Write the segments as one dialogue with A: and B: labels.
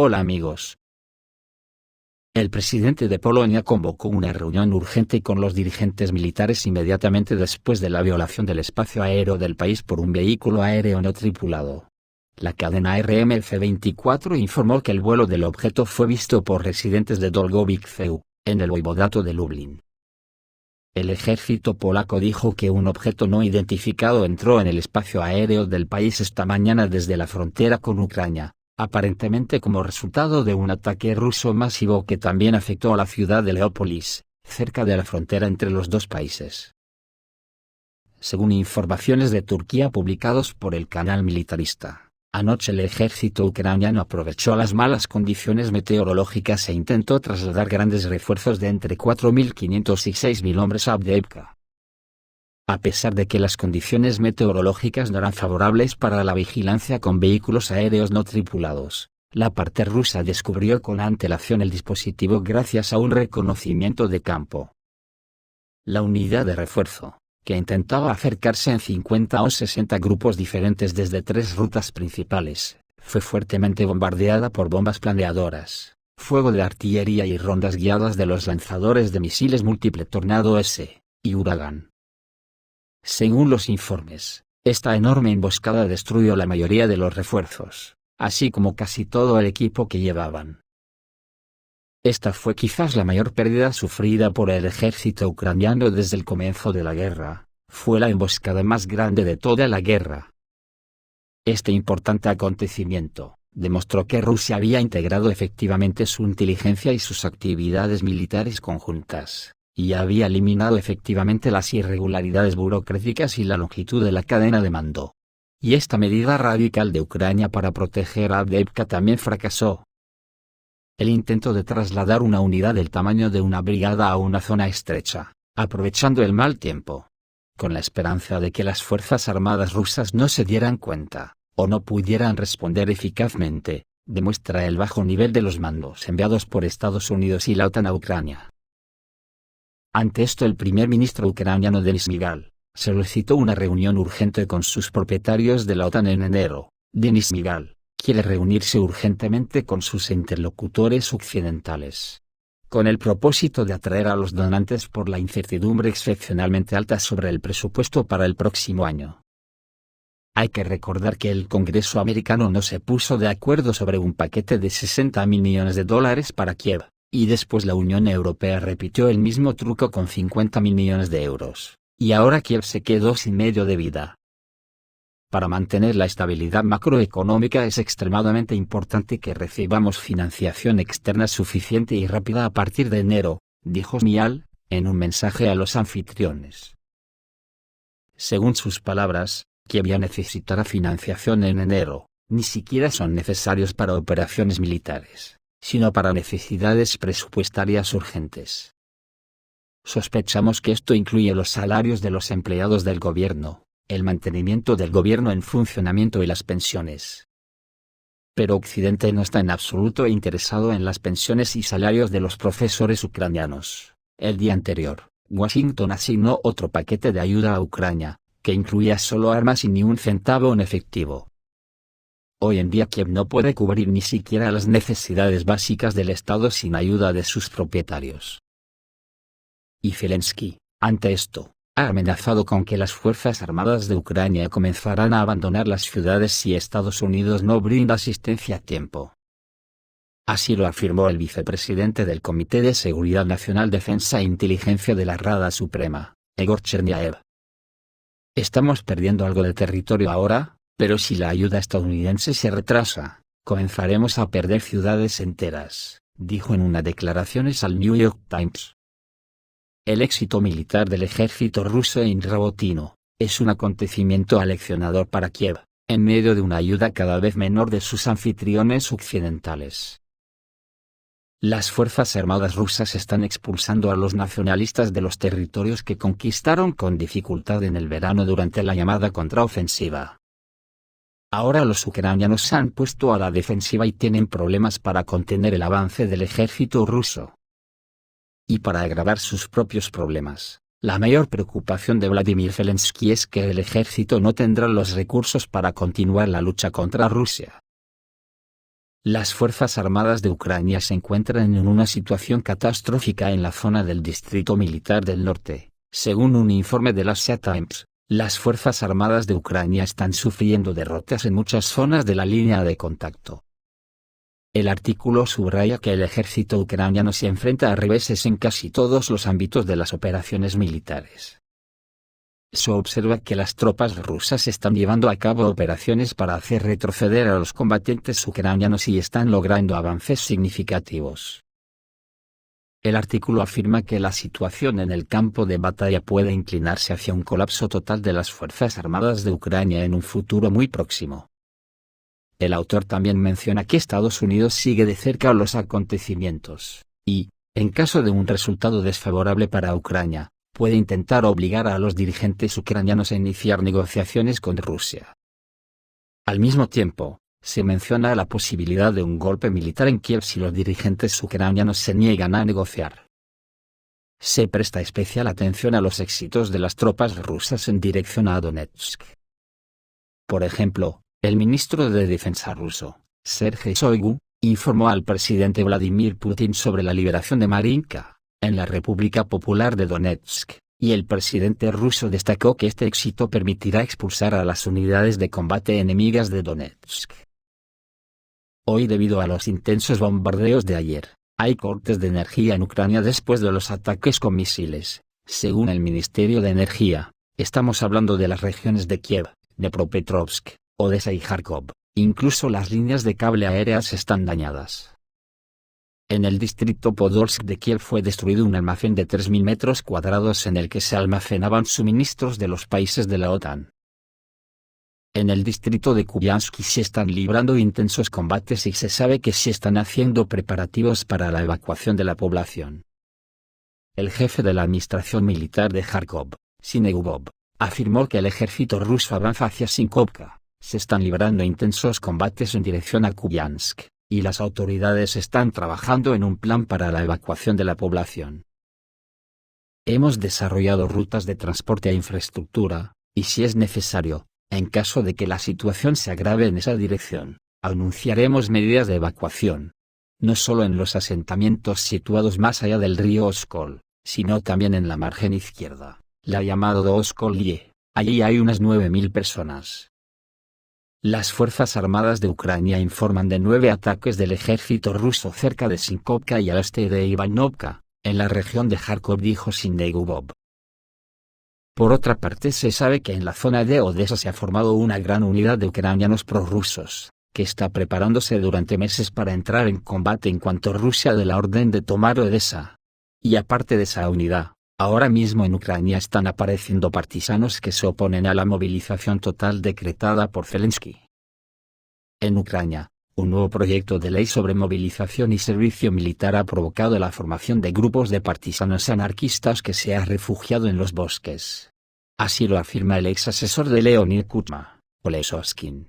A: Hola amigos. El presidente de Polonia convocó una reunión urgente con los dirigentes militares inmediatamente después de la violación del espacio aéreo del país por un vehículo aéreo no tripulado. La cadena RMF24 informó que el vuelo del objeto fue visto por residentes de Dolgowice, en el voivodato de Lublin. El ejército polaco dijo que un objeto no identificado entró en el espacio aéreo del país esta mañana desde la frontera con Ucrania, aparentemente como resultado de un ataque ruso masivo que también afectó a la ciudad de Leópolis, cerca de la frontera entre los dos países. Según informaciones de Turquía publicados por el canal militarista, anoche el ejército ucraniano aprovechó las malas condiciones meteorológicas e intentó trasladar grandes refuerzos de entre 4.500 y 6.000 hombres a Avdiivka. A pesar de que las condiciones meteorológicas no eran favorables para la vigilancia con vehículos aéreos no tripulados, la parte rusa descubrió con antelación el dispositivo gracias a un reconocimiento de campo. La unidad de refuerzo, que intentaba acercarse en 50 o 60 grupos diferentes desde 3 rutas principales, fue fuertemente bombardeada por bombas planeadoras, fuego de artillería y rondas guiadas de los lanzadores de misiles múltiple Tornado S y Uragan. Según los informes, esta enorme emboscada destruyó la mayoría de los refuerzos, así como casi todo el equipo que llevaban. Esta fue quizás la mayor pérdida sufrida por el ejército ucraniano desde el comienzo de la guerra, fue la emboscada más grande de toda la guerra. Este importante acontecimiento demostró que Rusia había integrado efectivamente su inteligencia y sus actividades militares conjuntas, y había eliminado efectivamente las irregularidades burocráticas y la longitud de la cadena de mando. Y esta medida radical de Ucrania para proteger a Avdiivka también fracasó. El intento de trasladar una unidad del tamaño de una brigada a una zona estrecha, aprovechando el mal tiempo, con la esperanza de que las fuerzas armadas rusas no se dieran cuenta, o no pudieran responder eficazmente, demuestra el bajo nivel de los mandos enviados por Estados Unidos y la OTAN a Ucrania. Ante esto el primer ministro ucraniano Denis Shmyhal solicitó una reunión urgente con sus propietarios de la OTAN en enero. Denis Shmyhal quiere reunirse urgentemente con sus interlocutores occidentales, con el propósito de atraer a los donantes por la incertidumbre excepcionalmente alta sobre el presupuesto para el próximo año. Hay que recordar que el Congreso americano no se puso de acuerdo sobre un paquete de $60.000 millones para Kiev, y después la Unión Europea repitió el mismo truco con $50.000 millones, y ahora Kiev se quedó sin medio de vida. Para mantener la estabilidad macroeconómica es extremadamente importante que recibamos financiación externa suficiente y rápida a partir de enero, dijo Shmyhal, en un mensaje a los anfitriones. Según sus palabras, Kiev ya necesitará financiación en enero, ni siquiera son necesarios para operaciones militares, sino para necesidades presupuestarias urgentes. Sospechamos que esto incluye los salarios de los empleados del gobierno, el mantenimiento del gobierno en funcionamiento y las pensiones. Pero Occidente no está en absoluto interesado en las pensiones y salarios de los profesores ucranianos. El día anterior, Washington asignó otro paquete de ayuda a Ucrania, que incluía solo armas y ni un centavo en efectivo. Hoy en día Kiev no puede cubrir ni siquiera las necesidades básicas del Estado sin ayuda de sus propietarios. Y Zelensky, ante esto, ha amenazado con que las Fuerzas Armadas de Ucrania comenzarán a abandonar las ciudades si Estados Unidos no brinda asistencia a tiempo. Así lo afirmó el vicepresidente del Comité de Seguridad Nacional, Defensa e Inteligencia de la Rada Suprema, Egor Cherniaev. Estamos perdiendo algo de territorio ahora, pero si la ayuda estadounidense se retrasa, comenzaremos a perder ciudades enteras, dijo en unas declaraciones al New York Times. El éxito militar del ejército ruso en Rabotino es un acontecimiento aleccionador para Kiev, en medio de una ayuda cada vez menor de sus anfitriones occidentales. Las fuerzas armadas rusas están expulsando a los nacionalistas de los territorios que conquistaron con dificultad en el verano durante la llamada contraofensiva. Ahora los ucranianos se han puesto a la defensiva y tienen problemas para contener el avance del ejército ruso. Y para agravar sus propios problemas, la mayor preocupación de Vladimir Zelensky es que el ejército no tendrá los recursos para continuar la lucha contra Rusia. Las Fuerzas Armadas de Ucrania se encuentran en una situación catastrófica en la zona del Distrito Militar del Norte. Según un informe de la Asia Times, las Fuerzas Armadas de Ucrania están sufriendo derrotas en muchas zonas de la línea de contacto. El artículo subraya que el ejército ucraniano se enfrenta a reveses en casi todos los ámbitos de las operaciones militares. Se observa que las tropas rusas están llevando a cabo operaciones para hacer retroceder a los combatientes ucranianos y están logrando avances significativos. El artículo afirma que la situación en el campo de batalla puede inclinarse hacia un colapso total de las Fuerzas Armadas de Ucrania en un futuro muy próximo. El autor también menciona que Estados Unidos sigue de cerca los acontecimientos, y, en caso de un resultado desfavorable para Ucrania, puede intentar obligar a los dirigentes ucranianos a iniciar negociaciones con Rusia. Al mismo tiempo, se menciona la posibilidad de un golpe militar en Kiev si los dirigentes ucranianos se niegan a negociar. Se presta especial atención a los éxitos de las tropas rusas en dirección a Donetsk. Por ejemplo, el ministro de Defensa ruso, Sergei Shoigu, informó al presidente Vladimir Putin sobre la liberación de Marinka, en la República Popular de Donetsk, y el presidente ruso destacó que este éxito permitirá expulsar a las unidades de combate enemigas de Donetsk. Hoy, debido a los intensos bombardeos de ayer, hay cortes de energía en Ucrania después de los ataques con misiles. Según el Ministerio de Energía, estamos hablando de las regiones de Kiev, Dnipropetrovsk, Odessa y Kharkov. Incluso las líneas de cable aéreas están dañadas. En el distrito Podolsk de Kiev fue destruido un almacén de 3.000 metros cuadrados en el que se almacenaban suministros de los países de la OTAN. En el distrito de Kupiansk se están librando intensos combates y se sabe que se están haciendo preparativos para la evacuación de la población. El jefe de la administración militar de Kharkov, Sinegubov, afirmó que el ejército ruso avanza hacia Sinkovka. Se están librando intensos combates en dirección a Kupiansk, y las autoridades están trabajando en un plan para la evacuación de la población. Hemos desarrollado rutas de transporte e infraestructura, y si es necesario, en caso de que la situación se agrave en esa dirección, anunciaremos medidas de evacuación. No solo en los asentamientos situados más allá del río Oskol, sino también en la margen izquierda, la llamada Oskol-Lie. Allí hay unas 9.000 personas. Las Fuerzas Armadas de Ucrania informan de 9 ataques del ejército ruso cerca de Sinkovka y al este de Ivanovka, en la región de Kharkov, dijo Sinegubov. Por otra parte, se sabe que en la zona de Odessa se ha formado una gran unidad de ucranianos prorrusos, que está preparándose durante meses para entrar en combate en cuanto Rusia dé la orden de tomar Odessa. Y aparte de esa unidad, ahora mismo en Ucrania están apareciendo partisanos que se oponen a la movilización total decretada por Zelensky. En Ucrania, un nuevo proyecto de ley sobre movilización y servicio militar ha provocado la formación de grupos de partisanos anarquistas que se han refugiado en los bosques. Así lo afirma el ex asesor de Leonid Kuchma, Ole Soskin.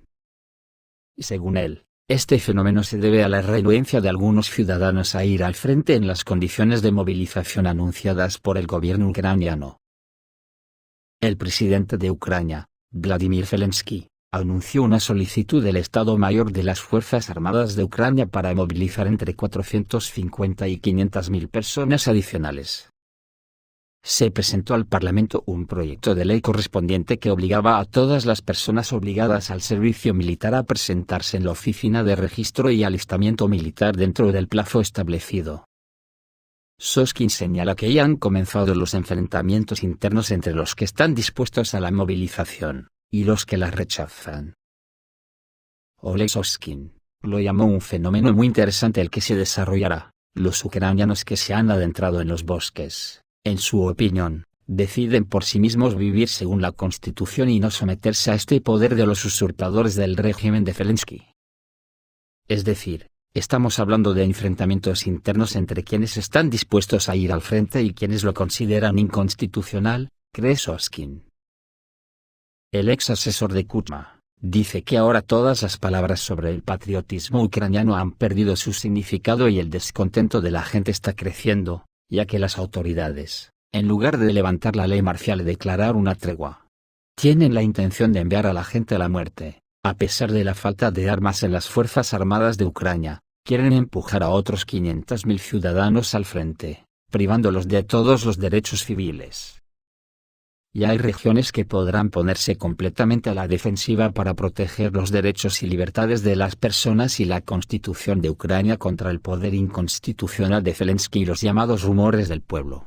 A: Según él, este fenómeno se debe a la renuencia de algunos ciudadanos a ir al frente en las condiciones de movilización anunciadas por el gobierno ucraniano. El presidente de Ucrania, Vladimir Zelensky, anunció una solicitud del Estado Mayor de las Fuerzas Armadas de Ucrania para movilizar entre 450 y 500.000 personas adicionales. Se presentó al Parlamento un proyecto de ley correspondiente que obligaba a todas las personas obligadas al servicio militar a presentarse en la oficina de registro y alistamiento militar dentro del plazo establecido. Soskin señala que ya han comenzado los enfrentamientos internos entre los que están dispuestos a la movilización y los que la rechazan. Ole Soskin lo llamó un fenómeno muy interesante el que se desarrollará. Los ucranianos que se han adentrado en los bosques, en su opinión, deciden por sí mismos vivir según la Constitución y no someterse a este poder de los usurpadores del régimen de Zelensky. Es decir, estamos hablando de enfrentamientos internos entre quienes están dispuestos a ir al frente y quienes lo consideran inconstitucional, cree Soskin. El ex asesor de Kuchma dice que ahora todas las palabras sobre el patriotismo ucraniano han perdido su significado y el descontento de la gente está creciendo, ya que las autoridades, en lugar de levantar la ley marcial y declarar una tregua, tienen la intención de enviar a la gente a la muerte, A pesar de la falta de armas en las Fuerzas Armadas de Ucrania, quieren empujar a otros 500.000 ciudadanos al frente, privándolos de todos los derechos civiles. Y hay regiones que podrán ponerse completamente a la defensiva para proteger los derechos y libertades de las personas y la constitución de Ucrania contra el poder inconstitucional de Zelensky y los llamados rumores del pueblo.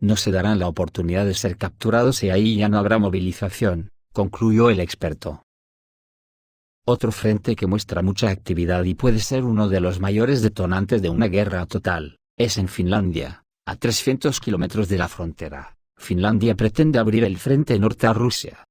A: No se darán la oportunidad de ser capturados y ahí ya no habrá movilización, concluyó el experto. Otro frente que muestra mucha actividad y puede ser uno de los mayores detonantes de una guerra total, es en Finlandia, a 300 kilómetros de la frontera. Finlandia pretende abrir el frente norte a Rusia.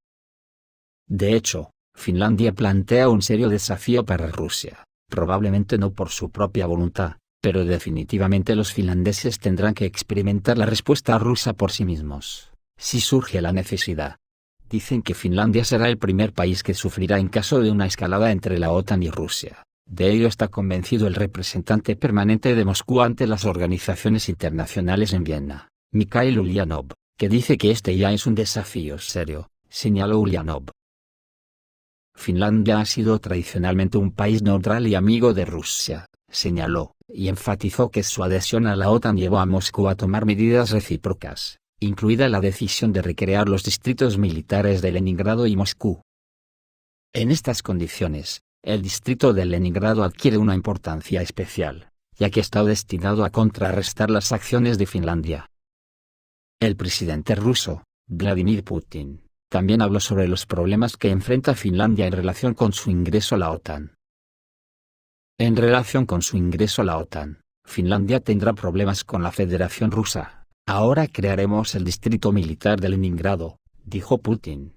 A: De hecho, Finlandia plantea un serio desafío para Rusia, probablemente no por su propia voluntad, pero definitivamente los finlandeses tendrán que experimentar la respuesta rusa por sí mismos, si surge la necesidad. Dicen que Finlandia será el primer país que sufrirá en caso de una escalada entre la OTAN y Rusia. De ello está convencido el representante permanente de Moscú ante las organizaciones internacionales en Viena, Mikhail Ulyanov, que dice que este ya es un desafío serio, señaló Ulyanov. Finlandia ha sido tradicionalmente un país neutral y amigo de Rusia, señaló, y enfatizó que su adhesión a la OTAN llevó a Moscú a tomar medidas recíprocas, incluida la decisión de recrear los distritos militares de Leningrado y Moscú. En estas condiciones, el distrito de Leningrado adquiere una importancia especial, ya que está destinado a contrarrestar las acciones de Finlandia. El presidente ruso, Vladimir Putin, también habló sobre los problemas que enfrenta Finlandia en relación con su ingreso a la OTAN. En relación con su ingreso a la OTAN, Finlandia tendrá problemas con la Federación Rusa. Ahora crearemos el distrito militar de Leningrado, dijo Putin.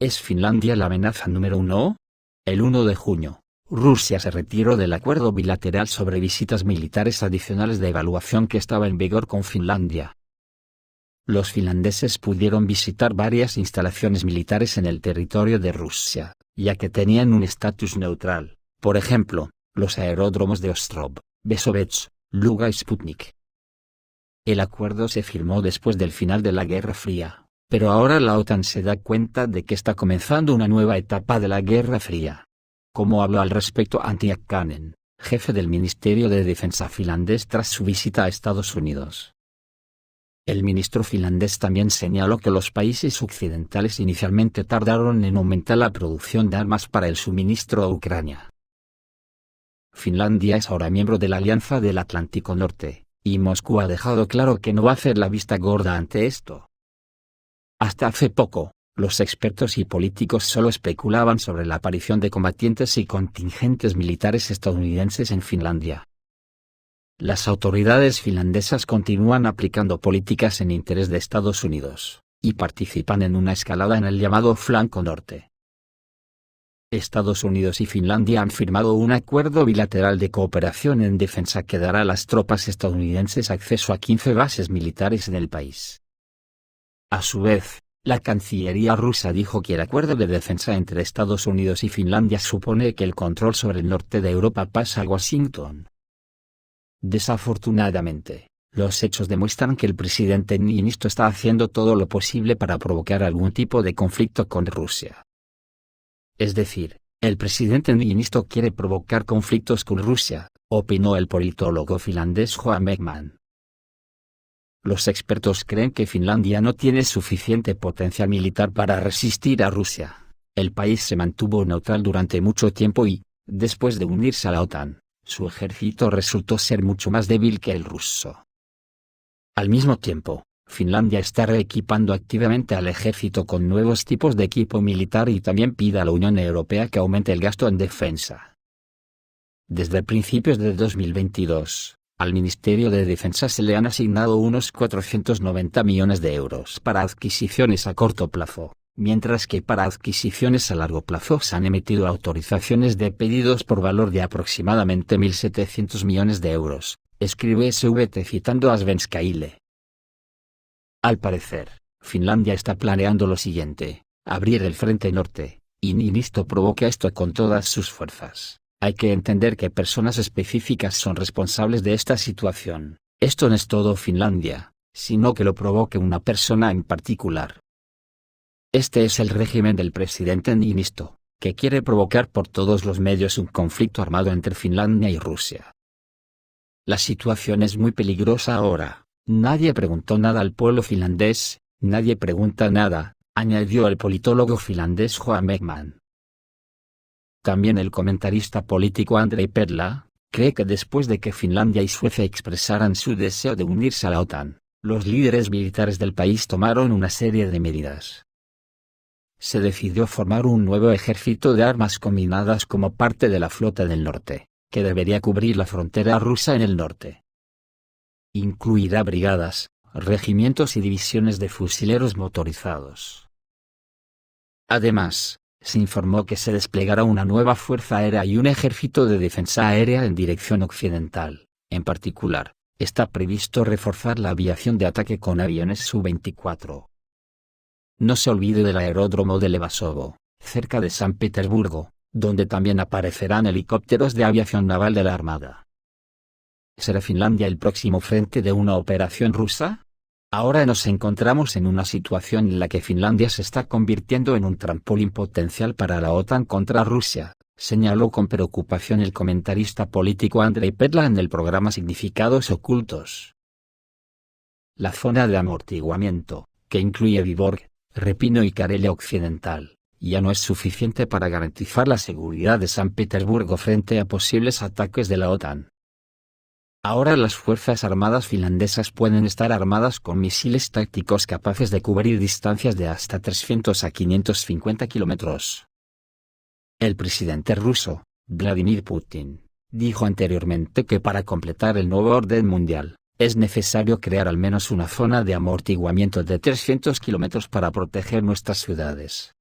A: ¿Es Finlandia la amenaza número uno? El 1 de junio, Rusia se retiró del acuerdo bilateral sobre visitas militares adicionales de evaluación que estaba en vigor con Finlandia. Los finlandeses pudieron visitar varias instalaciones militares en el territorio de Rusia, ya que tenían un estatus neutral, por ejemplo, los aeródromos de Ostrov, Besovets, Luga y Sputnik. El acuerdo se firmó después del final de la Guerra Fría, pero ahora la OTAN se da cuenta de que está comenzando una nueva etapa de la Guerra Fría. Como habló al respecto Antti Akkanen, jefe del Ministerio de Defensa finlandés tras su visita a Estados Unidos. El ministro finlandés también señaló que los países occidentales inicialmente tardaron en aumentar la producción de armas para el suministro a Ucrania. Finlandia es ahora miembro de la Alianza del Atlántico Norte, y Moscú ha dejado claro que no va a hacer la vista gorda ante esto. Hasta hace poco, los expertos y políticos solo especulaban sobre la aparición de combatientes y contingentes militares estadounidenses en Finlandia. Las autoridades finlandesas continúan aplicando políticas en interés de Estados Unidos, y participan en una escalada en el llamado Flanco Norte. Estados Unidos y Finlandia han firmado un acuerdo bilateral de cooperación en defensa que dará a las tropas estadounidenses acceso a 15 bases militares en el país. A su vez, la Cancillería rusa dijo que el acuerdo de defensa entre Estados Unidos y Finlandia supone que el control sobre el norte de Europa pasa a Washington. Desafortunadamente, los hechos demuestran que el presidente Niinistö está haciendo todo lo posible para provocar algún tipo de conflicto con Rusia. Es decir, el presidente Niinistö quiere provocar conflictos con Rusia, opinó el politólogo finlandés Johan Beckman. Los expertos creen que Finlandia no tiene suficiente potencial militar para resistir a Rusia. El país se mantuvo neutral durante mucho tiempo y, después de unirse a la OTAN, su ejército resultó ser mucho más débil que el ruso. Al mismo tiempo, Finlandia está reequipando activamente al ejército con nuevos tipos de equipo militar y también pide a la Unión Europea que aumente el gasto en defensa. Desde principios de 2022, al Ministerio de Defensa se le han asignado unos 490 millones de euros para adquisiciones a corto plazo, mientras que para adquisiciones a largo plazo se han emitido autorizaciones de pedidos por valor de aproximadamente 1.700 millones de euros, escribe SVT citando a Svenska Yle. Al parecer, Finlandia está planeando lo siguiente: abrir el frente norte, y Niinistö provoca esto con todas sus fuerzas. Hay que entender que personas específicas son responsables de esta situación. Esto no es todo Finlandia, sino que lo provoque una persona en particular. Este es el régimen del presidente Niinisto, que quiere provocar por todos los medios un conflicto armado entre Finlandia y Rusia. La situación es muy peligrosa ahora. Nadie preguntó nada al pueblo finlandés, nadie pregunta nada, añadió el politólogo finlandés Johan Beckman. También el comentarista político Andrei Perla cree que después de que Finlandia y Suecia expresaran su deseo de unirse a la OTAN, los líderes militares del país tomaron una serie de medidas. Se decidió formar un nuevo ejército de armas combinadas como parte de la Flota del Norte, que debería cubrir la frontera rusa en el norte. Incluirá brigadas, regimientos y divisiones de fusileros motorizados. Además, se informó que se desplegará una nueva fuerza aérea y un ejército de defensa aérea en dirección occidental. En particular, está previsto reforzar la aviación de ataque con aviones Su-24. No se olvide del aeródromo de Levasovo, cerca de San Petersburgo, donde también aparecerán helicópteros de aviación naval de la Armada. ¿Será Finlandia el próximo frente de una operación rusa? Ahora nos encontramos en una situación en la que Finlandia se está convirtiendo en un trampolín potencial para la OTAN contra Rusia, señaló con preocupación el comentarista político Andrei Perla en el programa Significados Ocultos. La zona de amortiguamiento, que incluye Vyborg, Repino y Karelia Occidental, ya no es suficiente para garantizar la seguridad de San Petersburgo frente a posibles ataques de la OTAN. Ahora las fuerzas armadas finlandesas pueden estar armadas con misiles tácticos capaces de cubrir distancias de hasta 300 a 550 kilómetros. El presidente ruso, Vladimir Putin, dijo anteriormente que para completar el nuevo orden mundial, es necesario crear al menos una zona de amortiguamiento de 300 kilómetros para proteger nuestras ciudades.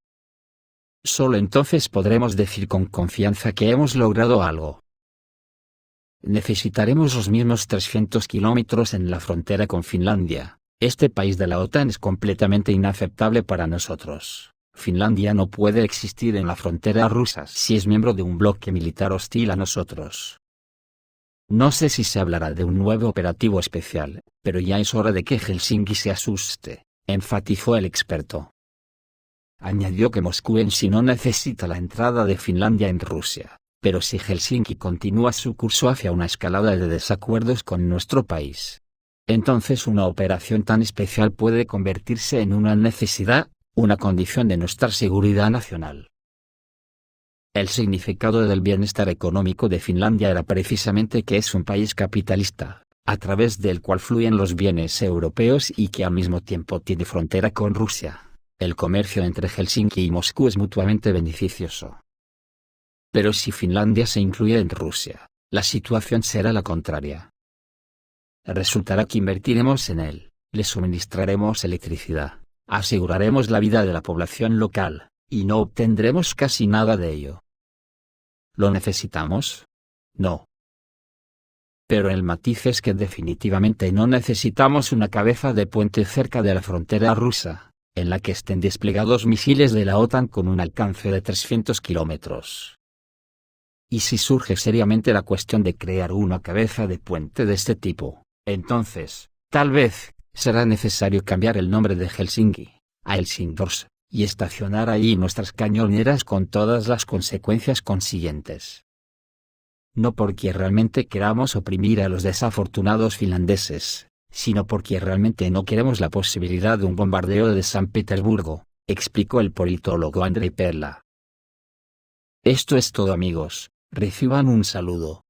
A: Solo entonces podremos decir con confianza que hemos logrado algo. Necesitaremos los mismos 300 kilómetros en la frontera con Finlandia. Este país de la OTAN es completamente inaceptable para nosotros. Finlandia no puede existir en la frontera rusa si es miembro de un bloque militar hostil a nosotros. No sé si se hablará de un nuevo operativo especial, pero ya es hora de que Helsinki se asuste, enfatizó el experto. Añadió que Moscú en sí no necesita la entrada de Finlandia en Rusia. Pero si Helsinki continúa su curso hacia una escalada de desacuerdos con nuestro país, entonces una operación tan especial puede convertirse en una necesidad, una condición de nuestra seguridad nacional. El significado del bienestar económico de Finlandia era precisamente que es un país capitalista, a través del cual fluyen los bienes europeos y que al mismo tiempo tiene frontera con Rusia. El comercio entre Helsinki y Moscú es mutuamente beneficioso. Pero si Finlandia se incluye en Rusia, la situación será la contraria. Resultará que invertiremos en él, le suministraremos electricidad, aseguraremos la vida de la población local, y no obtendremos casi nada de ello. ¿Lo necesitamos? No. Pero el matiz es que definitivamente no necesitamos una cabeza de puente cerca de la frontera rusa, en la que estén desplegados misiles de la OTAN con un alcance de 300 kilómetros. Y si surge seriamente la cuestión de crear una cabeza de puente de este tipo, entonces, tal vez, será necesario cambiar el nombre de Helsinki a Helsingfors, y estacionar allí nuestras cañoneras con todas las consecuencias consiguientes. No porque realmente queramos oprimir a los desafortunados finlandeses, sino porque realmente no queremos la posibilidad de un bombardeo de San Petersburgo, explicó el politólogo Andrei Perla. Esto es todo, amigos. Reciban un saludo.